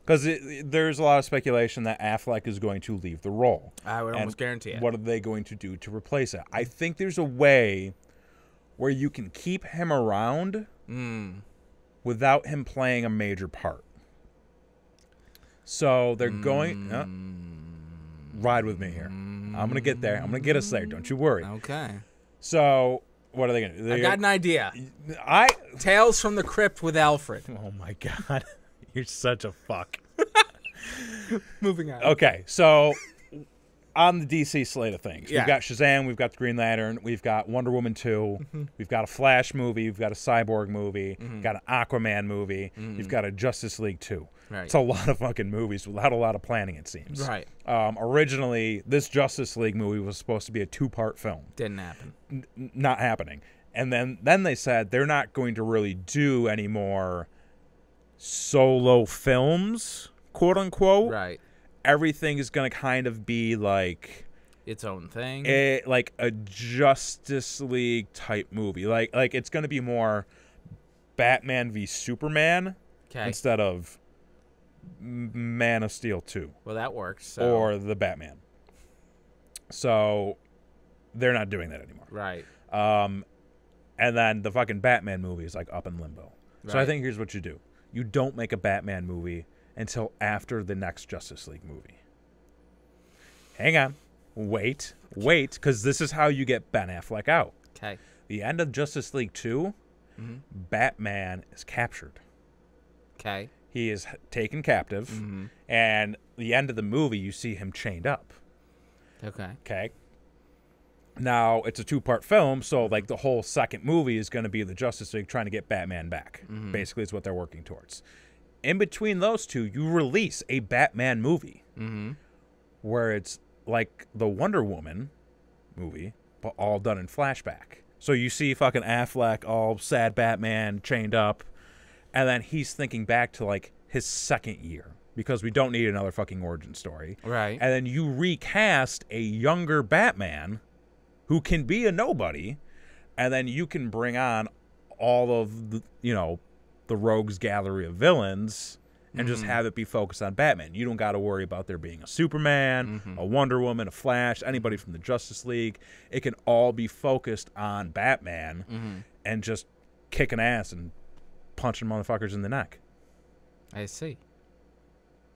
Because there's a lot of speculation that Affleck is going to leave the role. I would almost guarantee it. What are they going to do to replace it? I think there's a way where you can keep him around without him playing a major part. So they're going... ride with me here. I'm going to get there. I'm going to get us there. Don't you worry. Okay. So what are they going to do? I got an idea. Tales from the Crypt with Alfred. Oh, my God. You're such a fuck. Moving on. Okay, so on the DC slate of things, we've got Shazam, we've got the Green Lantern, we've got Wonder Woman 2, we've got a Flash movie, we've got a Cyborg movie, we've got an Aquaman movie, we've got a Justice League 2. Right. It's a lot of fucking movies without a lot of planning, it seems. Right. Originally, this Justice League movie was supposed to be a 2-part film. Didn't happen. Not happening. And then they said they're not going to really do any more solo films, quote unquote. Right. Everything is going to kind of be like its own thing. Like a Justice League type movie. Like it's going to be more Batman v Superman instead of Man of Steel 2. Well, that works. So. Or the Batman. So they're not doing that anymore. Right. And then the fucking Batman movie is like up in limbo. Right. So I think here's what you do. You don't make a Batman movie until after the next Justice League movie. Hang on. Wait, because this is how you get Ben Affleck out. Okay. The end of Justice League 2, Batman is captured. Okay. He is taken captive, and the end of the movie, you see him chained up. Okay. Okay. Now, it's a 2-part film, so like the whole second movie is going to be the Justice League trying to get Batman back. Basically, is what they're working towards. In between those two, you release a Batman movie where it's like the Wonder Woman movie, but all done in flashback. So you see fucking Affleck, all sad Batman, chained up, and then he's thinking back to like his second year because we don't need another fucking origin story. Right. And then you recast a younger Batman who can be a nobody, and then you can bring on all of the, the rogues gallery of villains and just have it be focused on Batman. You don't got to worry about there being a Superman, a Wonder Woman, a Flash, anybody from the Justice League. It can all be focused on Batman and just kicking ass and punching motherfuckers in the neck. I see.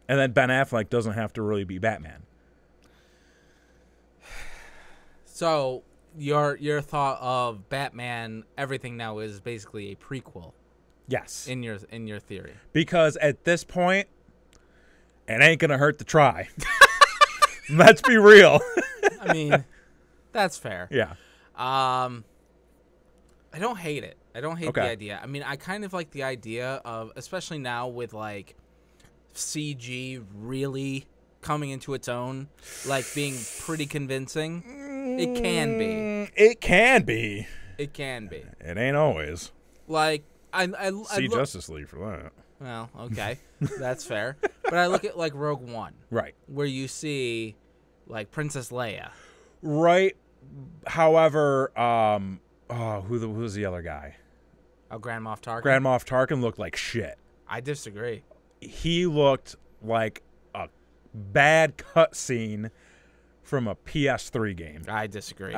And then Ben Affleck doesn't have to really be Batman. So your thought of Batman, everything now is basically a prequel. Yes. In your theory. Because at this point, it ain't gonna hurt to try. Let's be real. I mean, that's fair. Yeah. I don't hate it. I don't hate the idea. I mean, I kind of like the idea of, especially now with like CG really coming into its own, like being pretty convincing. It can be. It can be. It can be. It ain't always. Like I see Justice League for that. Well, okay, that's fair. But I look at like Rogue One, right, where you see like Princess Leia, right. However, who was the other guy? Oh, Grand Moff Tarkin. Grand Moff Tarkin looked like shit. I disagree. He looked like a bad cutscene from a PS3 game. I disagree.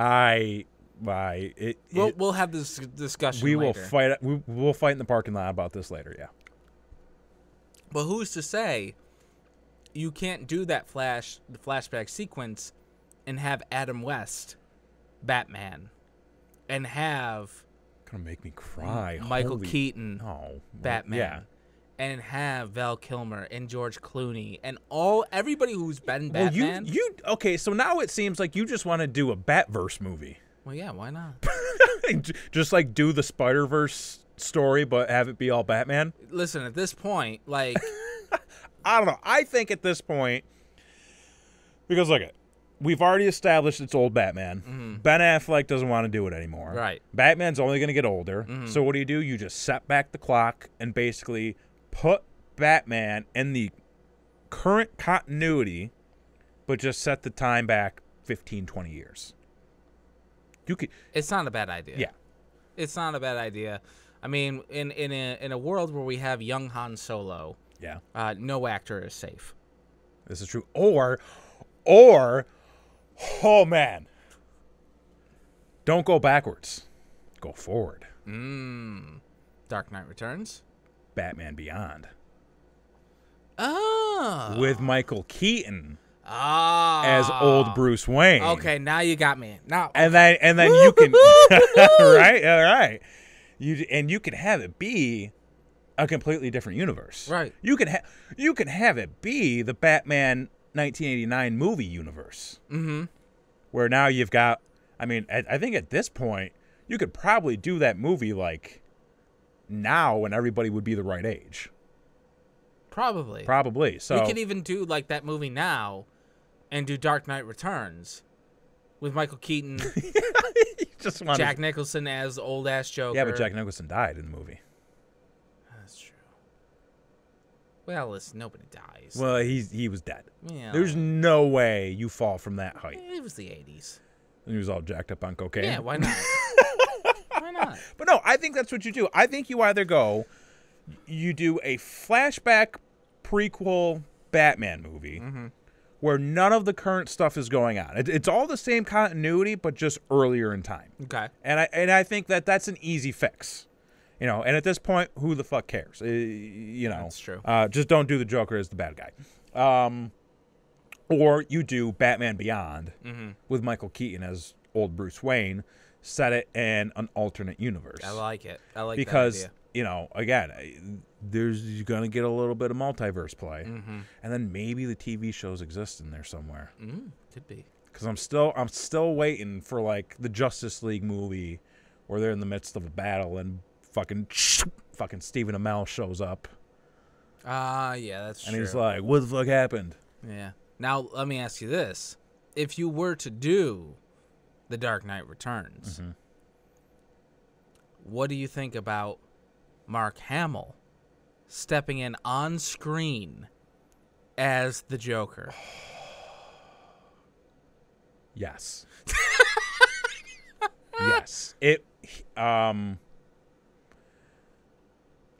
We'll have this discussion. We later. will fight. We'll fight in the parking lot about this later. Yeah. But who's to say you can't do that the flashback sequence and have Adam West Batman and have gonna make me cry. Michael Keaton Batman. Yeah. And have Val Kilmer and George Clooney and everybody who's been Batman. Well, okay, so now it seems like you just want to do a Batverse movie. Well, yeah, why not? Just like do the Spider-Verse story, but have it be all Batman? Listen, at this point, like... I don't know. I think at this point, because look, we've already established it's old Batman. Ben Affleck doesn't want to do it anymore. Right. Batman's only going to get older. So what do? You just set back the clock and basically put Batman in the current continuity, but just set the time back 15, 20 years. It's not a bad idea. Yeah. It's not a bad idea. I mean, in a world where we have young Han Solo Yeah. No actor is safe. This is true. Or, oh man, don't go backwards. Go forward. Dark Knight Returns. Batman Beyond. Oh. With Michael Keaton. As old Bruce Wayne. Okay, now you got me. Now, and then you can right, all right. You can have it be a completely different universe. Right. You can have it be the Batman 1989 movie universe. Mm-hmm. Where now you've got. I mean, I think at this point you could probably do that movie like now when everybody would be the right age. Probably. So we could even do like that movie now. And do Dark Knight Returns with Michael Keaton, Jack Nicholson as old-ass Joker. Yeah, but Jack Nicholson died in the movie. That's true. Well, listen, nobody dies. Well, he was dead. Yeah. There's no way you fall from that height. It was the 80s. And he was all jacked up on cocaine. Yeah, why not? Why not? But no, I think that's what you do. I think you either you do a flashback prequel Batman movie. Mm-hmm. Where none of the current stuff is going on. It's all the same continuity, but just earlier in time. Okay. And I think that's an easy fix. And at this point, who the fuck cares? That's true. Just don't do the Joker as the bad guy. Or you do Batman Beyond with Michael Keaton as old Bruce Wayne, set it in an alternate universe. I like it. I like because, that idea. Again, you're going to get a little bit of multiverse play. Mm-hmm. And then maybe the TV shows exist in there somewhere. Could be. Because I'm still waiting for, like, the Justice League movie where they're in the midst of a battle and fucking Stephen Amell shows up. Yeah, that's true. And he's like, what the fuck happened? Yeah. Now, let me ask you this. If you were to do The Dark Knight Returns, what do you think about Mark Hamill stepping in on screen as the Joker? Yes. Yes.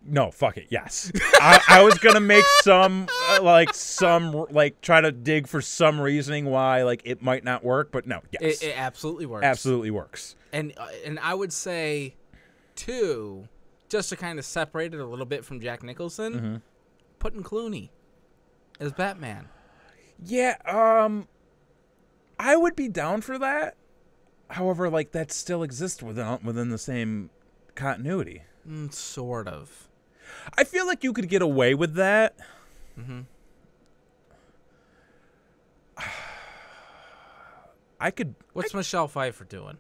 No, fuck it. Yes. I was going to make some try to dig for some reasoning why, like, it might not work, but no, yes. It absolutely works. Absolutely works. And I would say, too, just to kind of separate it a little bit from Jack Nicholson, putting Clooney as Batman. Yeah, I would be down for that. However, like, that still exists within the same continuity. Sort of. I feel like you could get away with that. I could. What's Michelle Pfeiffer doing?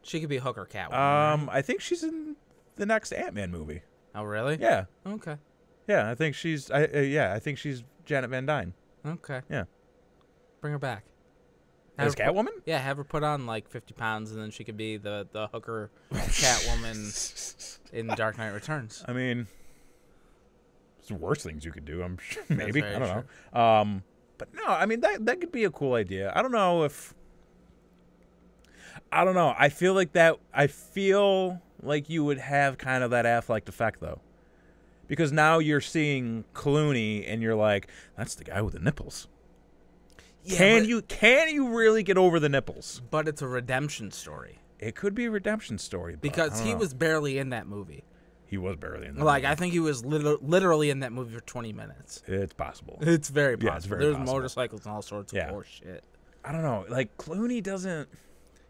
She could be Hook or Catwoman. Right? I think she's in the next Ant-Man movie. Oh, really? Yeah. Okay. Yeah, I think she's. I think she's Janet Van Dyne. Okay. Yeah. Bring her back. As Catwoman? Yeah, have her put on like 50 pounds, and then she could be the hooker Catwoman in Dark Knight Returns. I mean, there's worse things you could do. I'm sure. Maybe. I don't know. But no, I mean that could be a cool idea. I don't know. I feel like you would have kind of that Affleck effect though, because now you're seeing Clooney and you're like, that's the guy with the nipples. Yeah, can you really get over the nipples? But it's a redemption story. It could be a redemption story. Because he was barely in that movie. He was barely in that movie. I think he was literally in that movie for 20 minutes. It's possible. It's very possible. Yeah, it's very There's possible. motorcycles and all sorts of horse shit. I don't know. Like, Clooney doesn't...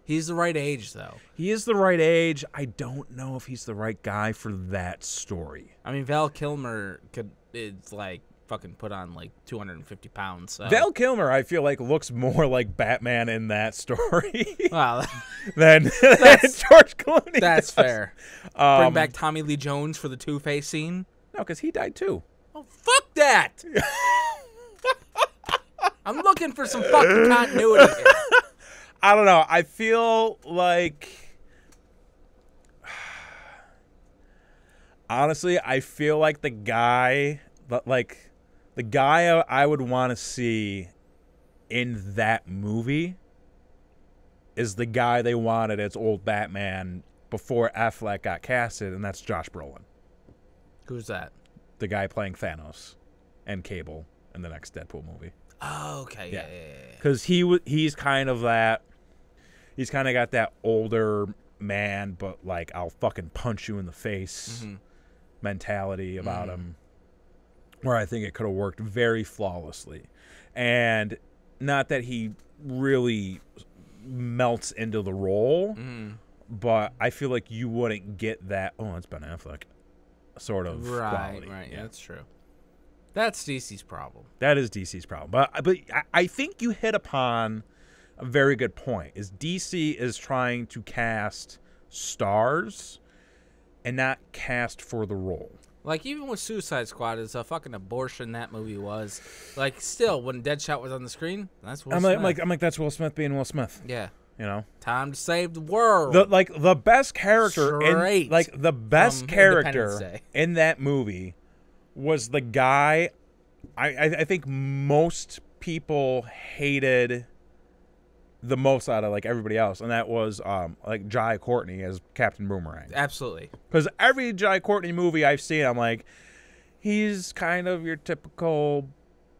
He's the right age, though. He is the right age. I don't know if he's the right guy for that story. I mean, Val Kilmer is like... fucking put on like 250 pounds. So. Val Kilmer, I feel like, looks more like Batman in that story wow. than George Clooney. That's does. fair. Bring back Tommy Lee Jones for the Two-Face scene. No, because he died too. Oh, fuck that! I'm looking for some fucking continuity here. I don't know. I feel like... Honestly, I feel like the guy... The guy I would want to see in that movie is the guy they wanted as old Batman before Affleck got casted, and that's Josh Brolin. Who's that? the guy playing Thanos and Cable in the next Deadpool movie. Oh, okay. Yeah. Because he's kind of that. He's kind of got that older man, but like I'll fucking punch you in the face mentality about him, where I think it could have worked very flawlessly, and not that he really melts into the role, but I feel like you wouldn't get that. Oh, it's Ben Affleck, sort of quality. Right. Yeah, that's true. That's DC's problem. That is DC's problem. But I think you hit upon a very good point. Is DC is trying to cast stars and not cast for the role. Like, even with Suicide Squad, it's a fucking abortion that movie was. Like, still, when Deadshot was on the screen, that's Will Smith. I'm like, that's Will Smith being Will Smith. Yeah. You know? Time to save the world. The best character in that movie was the guy I think most people hated the most out of like everybody else, and that was like Jai Courtney as Captain Boomerang. Absolutely. Because every Jai Courtney movie I've seen, I'm like, he's kind of your typical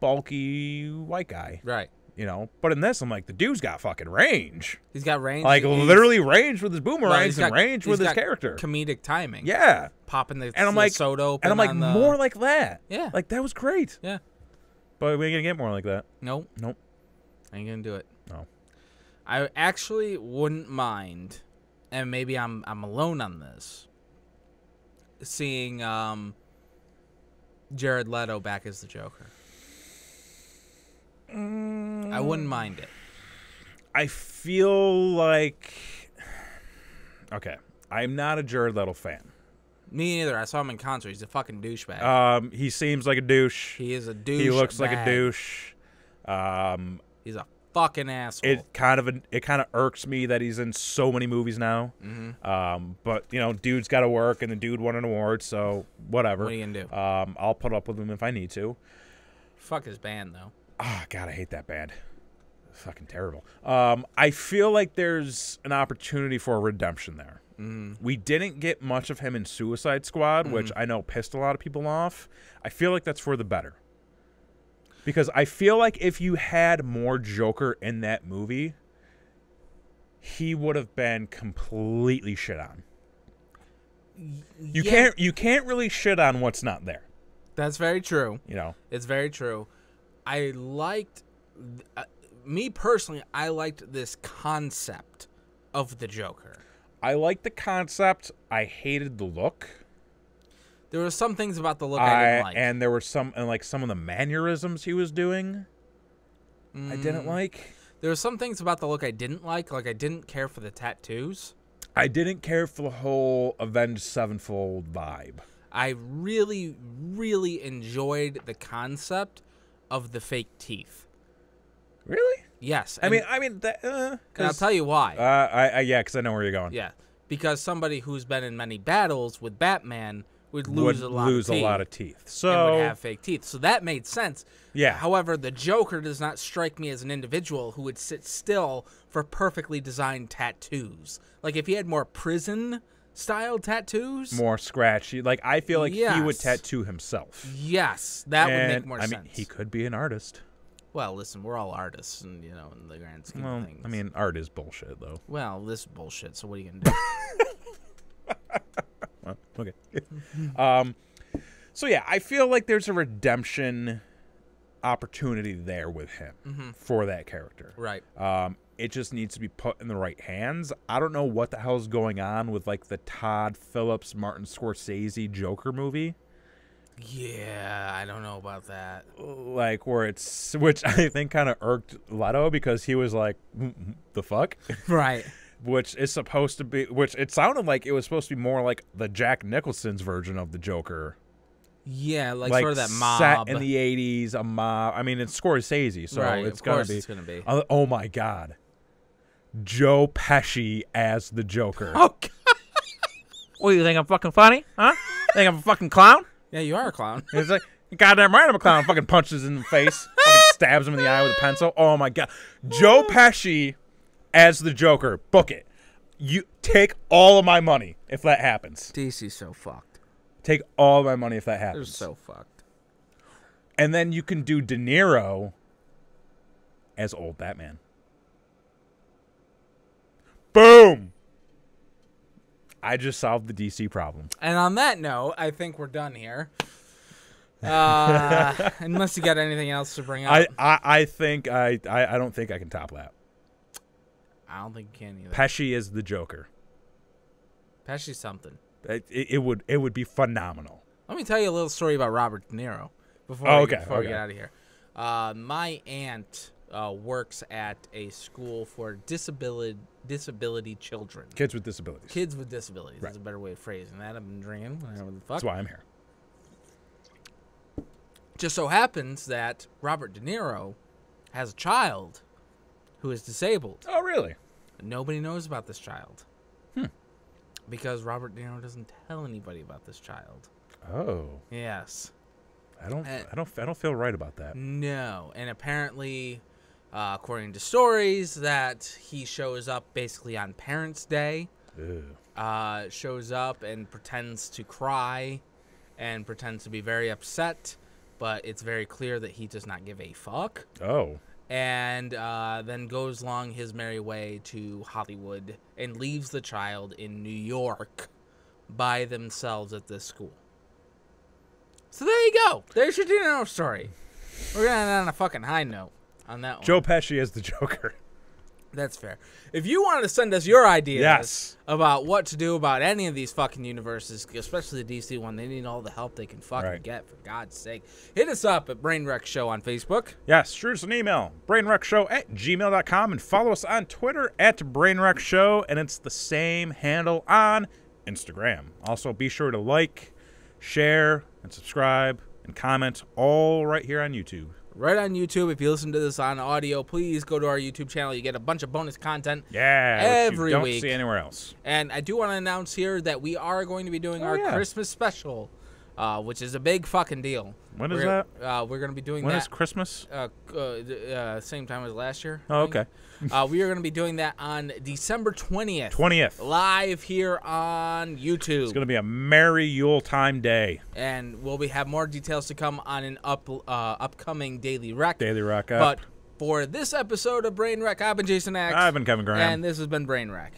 bulky white guy. Right. You know, but in this, I'm like, the dude's got fucking range. He's got range. Like, literally range with his boomerangs and range with his character. Comedic timing. Yeah. Popping the like, soda open. And I'm like, more like that. Yeah. Like, that was great. Yeah. But we ain't going to get more like that. Nope. Nope. Ain't going to do it. No. I actually wouldn't mind, and maybe I'm alone on this, seeing Jared Leto back as the Joker. I wouldn't mind it. I feel like... Okay. I'm not a Jared Leto fan. Me neither. I saw him in concert. He's a fucking douchebag. He seems like a douche. He is a douche. He looks like a douche. He's a fucking asshole. It kind of irks me that he's in so many movies now. Mm-hmm. But you know, dude's got to work, and the dude won an award, so whatever. What are you gonna do? I'll put up with him if I need to. Fuck his band though. Ah, God, I hate that band. Fucking terrible. I feel like there's an opportunity for a redemption there. We didn't get much of him in Suicide Squad, which I know pissed a lot of people off. I feel like that's for the better. Because I feel like if you had more Joker in that movie, he would have been completely shit on. You can't really shit on what's not there. That's very true. You know, it's very true. I liked, me personally, I liked this concept of the Joker. I liked the concept. I hated the look. There were some things about the look I didn't like. And there were some of the mannerisms he was doing I didn't like. There were some things about the look I didn't like. Like, I didn't care for the tattoos. I didn't care for the whole Avenged Sevenfold vibe. I really, really enjoyed the concept of the fake teeth. Really? Yes. And I'll tell you why. Yeah, because I know where you're going. Yeah, because somebody who's been in many battles with Batman would lose a lot of teeth. So and would have fake teeth. So that made sense. Yeah. However, the Joker does not strike me as an individual who would sit still for perfectly designed tattoos. Like, if he had more prison-style tattoos. More scratchy. Like, I feel like he would tattoo himself. Yes, that would make more sense. I mean, he could be an artist. Well, listen, we're all artists, and in the grand scheme of things. I mean, art is bullshit, though. Well, this is bullshit, so what are you going to do? Well, okay. So, yeah, I feel like there's a redemption opportunity there with him for that character. Right. It just needs to be put in the right hands. I don't know what the hell's going on with, like, the Todd Phillips, Martin Scorsese Joker movie. Yeah, I don't know about that. Like, which I think kind of irked Leto because he was like, the fuck? Right. Which is supposed to be, which it sounded like it was supposed to be more like the Jack Nicholson's version of the Joker. Yeah, like sort of that mob. Set in the 80s, a mob. I mean, it's Scorsese, so it's going to be. Oh, my God. Joe Pesci as the Joker. Oh, God. What, you think I'm fucking funny? Huh? Think I'm a fucking clown? Yeah, you are a clown. It's like, goddamn right I'm a clown. Fucking punches in the face. Fucking stabs him in the eye with a pencil. Oh, my God. Joe Pesci as the Joker. Book it. You take all of my money if that happens. DC's so fucked. Take all my money if that happens. They're so fucked. And then you can do De Niro as old Batman. Boom! I just solved the DC problem. And on that note, I think we're done here. Unless you got anything else to bring up. I don't think I can top that. I don't think you can either. Pesci is the Joker. Pesci's something. It would be phenomenal. Let me tell you a little story about Robert De Niro before we get out of here. My aunt works at a school for disability children. Kids with disabilities. Kids with disabilities. Right. That's a better way of phrasing that. I've been drinking. Whatever the fuck. That's why I'm here. Just so happens that Robert De Niro has a child who is disabled. Oh, really? Nobody knows about this child. Because Robert De Niro doesn't tell anybody about this child. Oh. Yes. I don't feel right about that. No. And apparently, according to stories, that he shows up basically on Parents' Day. Ew. Shows up and pretends to cry and pretends to be very upset, but it's very clear that he does not give a fuck. Oh. And then goes along his merry way to Hollywood and leaves the child in New York by themselves at this school. So there you go. There's your De Niro story. We're going to end on a fucking high note on that one. Joe Pesci is the Joker. That's fair. If you wanted to send us your ideas Yes. about what to do about any of these fucking universes, especially the DC one, they need all the help they can fucking get, for God's sake. Hit us up at Brainwreck Show on Facebook. Yes, shoot us an email, brainwreckshow@gmail.com, and follow us on Twitter @BrainwreckShow, and it's the same handle on Instagram. Also, be sure to like, share, and subscribe, and comment all right here on YouTube. Right on YouTube. If you listen to this on audio, please go to our YouTube channel. You get a bunch of bonus content every which you week. don't see anywhere else. And I do want to announce here that we are going to be doing our Christmas special, which is a big fucking deal. When is that? We're going to be doing that. When is Christmas? Same time as last year. Oh, okay. We are going to be doing that on December 20th. 20th. Live here on YouTube. It's going to be a merry Yuletime day. And we'll have more details to come on an upcoming Daily Rec. Daily Rec up. But for this episode of Brain Wreck, I've been Jason X. I've been Kevin Graham. And this has been Brain Wreck.